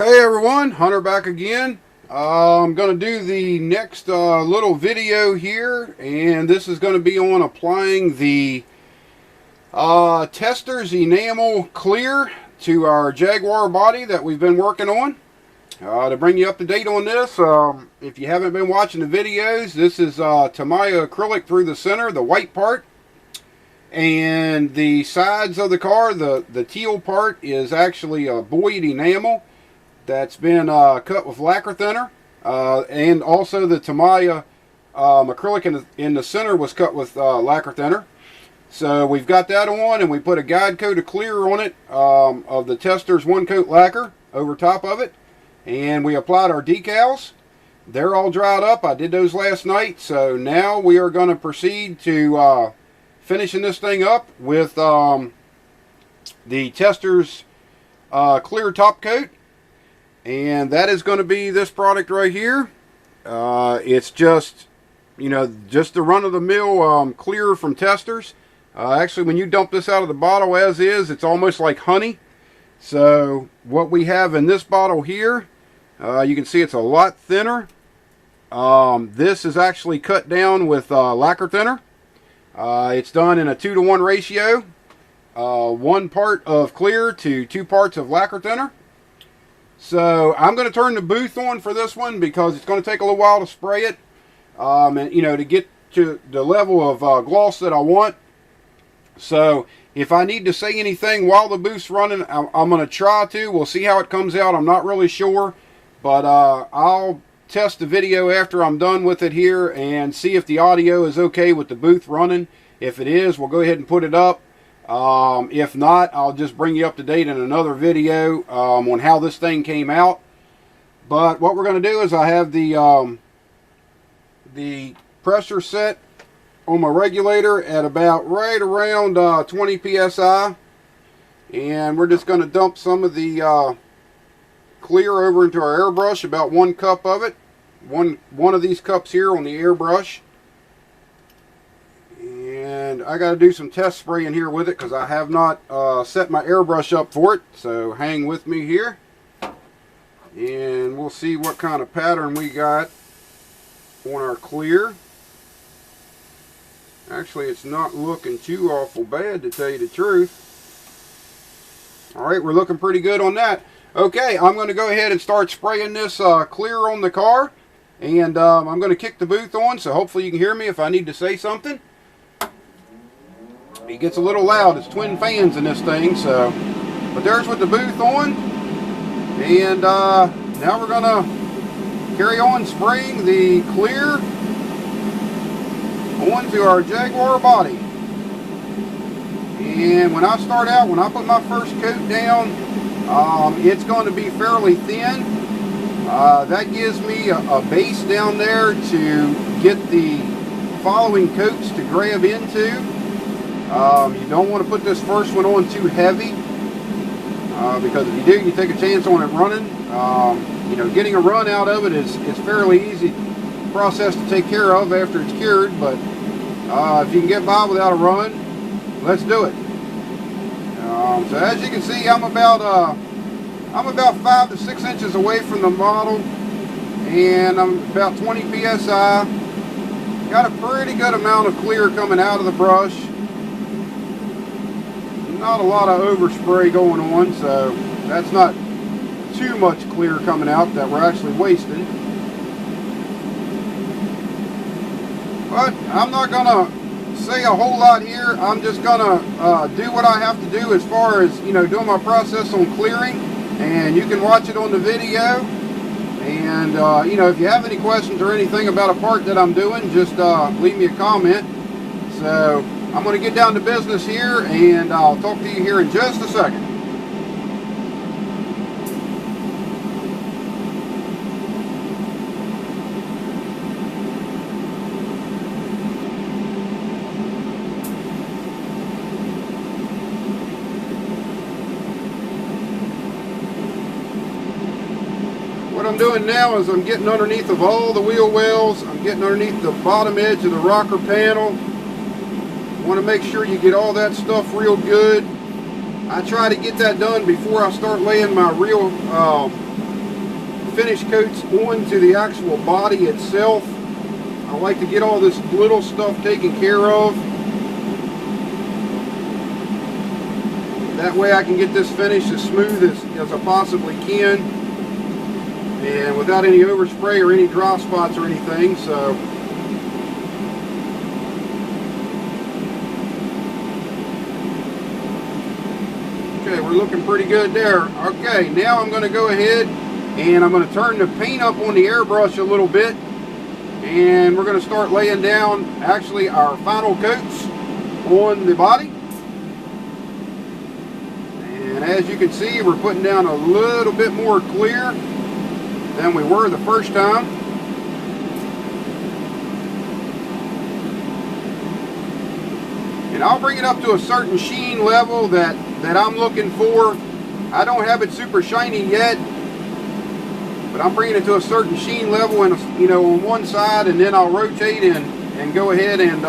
Hey everyone, Hunter back again. I'm going to do the next little video here, and this is going to be on applying the Tester's enamel clear to our Jaguar body that we've been working on. To bring you up to date on this, if you haven't been watching the videos, this is Tamiya acrylic through the center, the white part. And the sides of the car, the teal part, is actually a Boyd enamel that's been cut with lacquer thinner, and also the Tamiya acrylic in the center was cut with lacquer thinner. So we've got that on, and we put a guide coat of clear on it of the Tester's one coat lacquer over top of it, and we applied our decals. They're all dried up. I did those last night, so now we are going to proceed to finishing this thing up with the Tester's clear top coat. And that is going to be this product right here. It's just, just the run-of-the-mill clear from Tester's. Actually, when you dump this out of the bottle as is, it's almost like honey. So what we have in this bottle here, you can see it's a lot thinner. This is actually cut down with lacquer thinner. It's done in a 2-to-1 ratio. 1 part of clear to 2 parts of lacquer thinner. So I'm going to turn the booth on for this one because it's going to take a little while to spray it, and to get to the level of gloss that I want. So if I need to say anything while the booth's running, I'm going to try to. We'll see how it comes out. I'm not really sure, but I'll test the video after I'm done with it here and see if the audio is okay with the booth running. If it is, we'll go ahead and put it up. If not, I'll just bring you up to date in another video on how this thing came out. But what we're going to do is I have the pressure set on my regulator at about right around 20 psi, and we're just going to dump some of the clear over into our airbrush, about 1 cup of it, one of these cups here on the airbrush. And I got to do some test spraying here with it because I have not set my airbrush up for it. So hang with me here, and we'll see what kind of pattern we got on our clear. Actually, it's not looking too awful bad, to tell you the truth. Alright, we're looking pretty good on that. Okay, I'm going to go ahead and start spraying this clear on the car. And I'm going to kick the booth on, so hopefully you can hear me if I need to say something. It gets a little loud. It's twin fans in this thing, so. But there's with the booth on. And now we're going to carry on spraying the clear onto our Jaguar body. And when I start out, when I put my first coat down, it's going to be fairly thin. That gives me a base down there to get the following coats to grab into. You don't want to put this first one on too heavy, because if you do, you take a chance on it running. Getting a run out of it is fairly easy process to take care of after it's cured, but if you can get by without a run, let's do it. So as you can see, I'm about 5 to 6 inches away from the model, and I'm about 20 psi. Got a pretty good amount of clear coming out of the brush. Not a lot of overspray going on, so that's not too much clear coming out that we're actually wasting. But I'm not going to say a whole lot here. I'm just going to do what I have to do as far as, doing my process on clearing. And you can watch it on the video. And, if you have any questions or anything about a part that I'm doing, just leave me a comment. So I'm going to get down to business here, and I'll talk to you here in just a second. What I'm doing now is I'm getting underneath of all the wheel wells. I'm getting underneath the bottom edge of the rocker panel. You want to make sure you get all that stuff real good. I try to get that done before I start laying my real finish coats onto the actual body itself. I like to get all this little stuff taken care of. That way I can get this finish as smooth as I possibly can, and without any overspray or any dry spots or anything. So okay, we're looking pretty good there. Okay, now I'm going to go ahead and I'm going to turn the paint up on the airbrush a little bit, and we're going to start laying down actually our final coats on the body. And as you can see, we're putting down a little bit more clear than we were the first time. And I'll bring it up to a certain sheen level that I'm looking for. I don't have it super shiny yet, but I'm bringing it to a certain sheen level, and you know, on one side, and then I'll rotate and go ahead and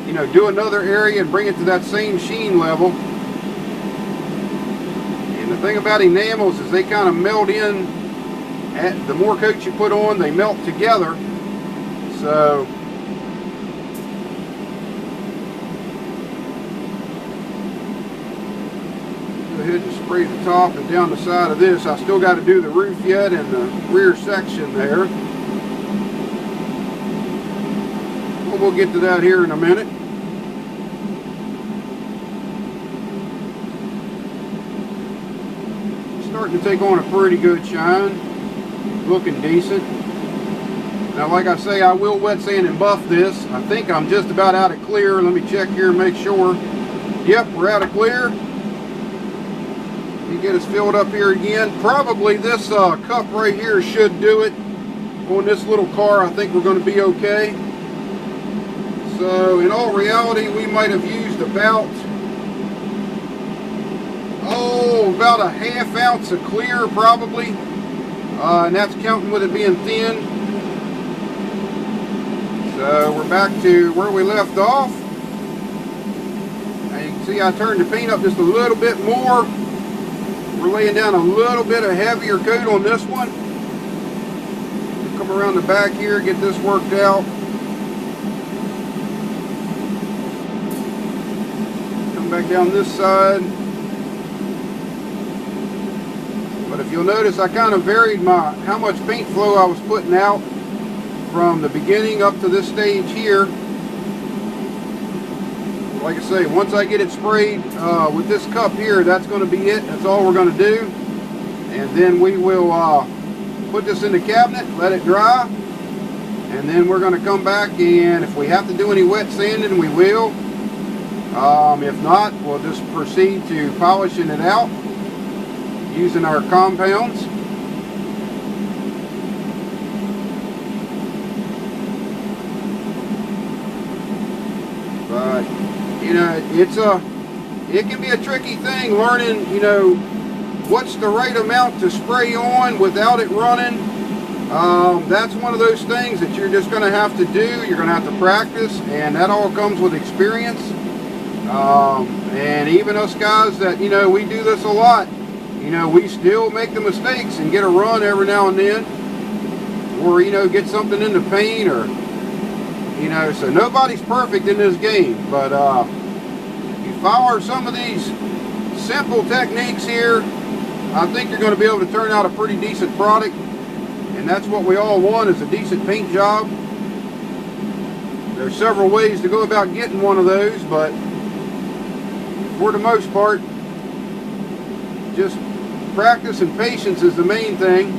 you know, do another area and bring it to that same sheen level. And the thing about enamels is they kind of melt in. The more coats you put on, they melt together. So go ahead and spray the top and down the side of this. I still got to do the roof yet and the rear section there. Well, we'll get to that here in a minute. Starting to take on a pretty good shine. Looking decent. Now, like I say, I will wet sand and buff this. I think I'm just about out of clear. Let me check here and make sure. Yep, we're out of clear. Let me get us filled up here again. Probably this cup right here should do it. On this little car, I think we're going to be okay. So, in all reality, we might have used about a ½ ounce of clear, probably. And that's counting with it being thin. So we're back to where we left off. And you can see I turned the paint up just a little bit more. We're laying down a little bit of heavier coat on this one. Come around the back here, get this worked out. Come back down this side. But if you'll notice, I kind of varied how much paint flow I was putting out from the beginning up to this stage here. Like I say, once I get it sprayed with this cup here, that's going to be it. That's all we're going to do. And then we will put this in the cabinet, let it dry. And then we're going to come back, and if we have to do any wet sanding, we will. If not, we'll just proceed to polishing it out using our compounds. But you know, it can be a tricky thing learning, you know, what's the right amount to spray on without it running. That's one of those things that you're just going to have to do. You're going to have to practice, and that all comes with experience. And even us guys that, you know, we do this a lot, you know, we still make the mistakes and get a run every now and then, or, you know, get something in the paint, or, you know, so nobody's perfect in this game. But you follow some of these simple techniques here, I think you're going to be able to turn out a pretty decent product. And that's what we all want, is a decent paint job. There's several ways to go about getting one of those, but for the most part, just practice and patience is the main thing.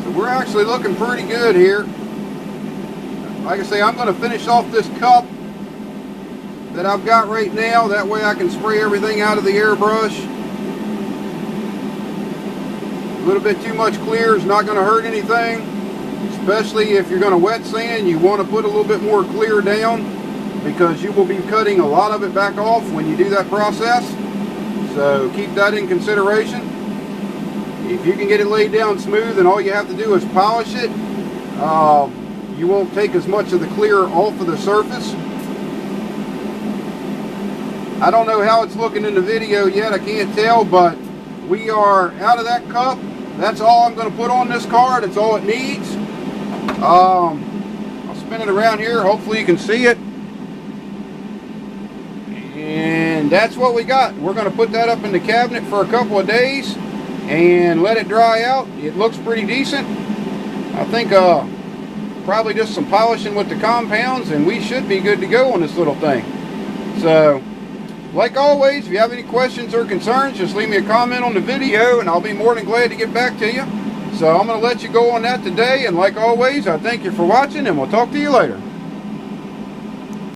So we're actually looking pretty good here. Like I say, I'm going to finish off this cup that I've got right now. That way I can spray everything out of the airbrush. A little bit too much clear is not going to hurt anything. Especially if you're going to wet sand, you want to put a little bit more clear down, because you will be cutting a lot of it back off when you do that process. So keep that in consideration. If you can get it laid down smooth and all you have to do is polish it, you won't take as much of the clear off of the surface. I don't know how it's looking in the video yet, I can't tell, but we are out of that cup. That's all I'm going to put on this car. That's all it needs. I'll spin it around here. Hopefully you can see it. And that's what we got. We're going to put that up in the cabinet for a couple of days and let it dry out. It looks pretty decent. I think probably just some polishing with the compounds and we should be good to go on this little thing. So, like always, if you have any questions or concerns, just leave me a comment on the video and I'll be more than glad to get back to you. So I'm going to let you go on that today, and like always, I thank you for watching and we'll talk to you later.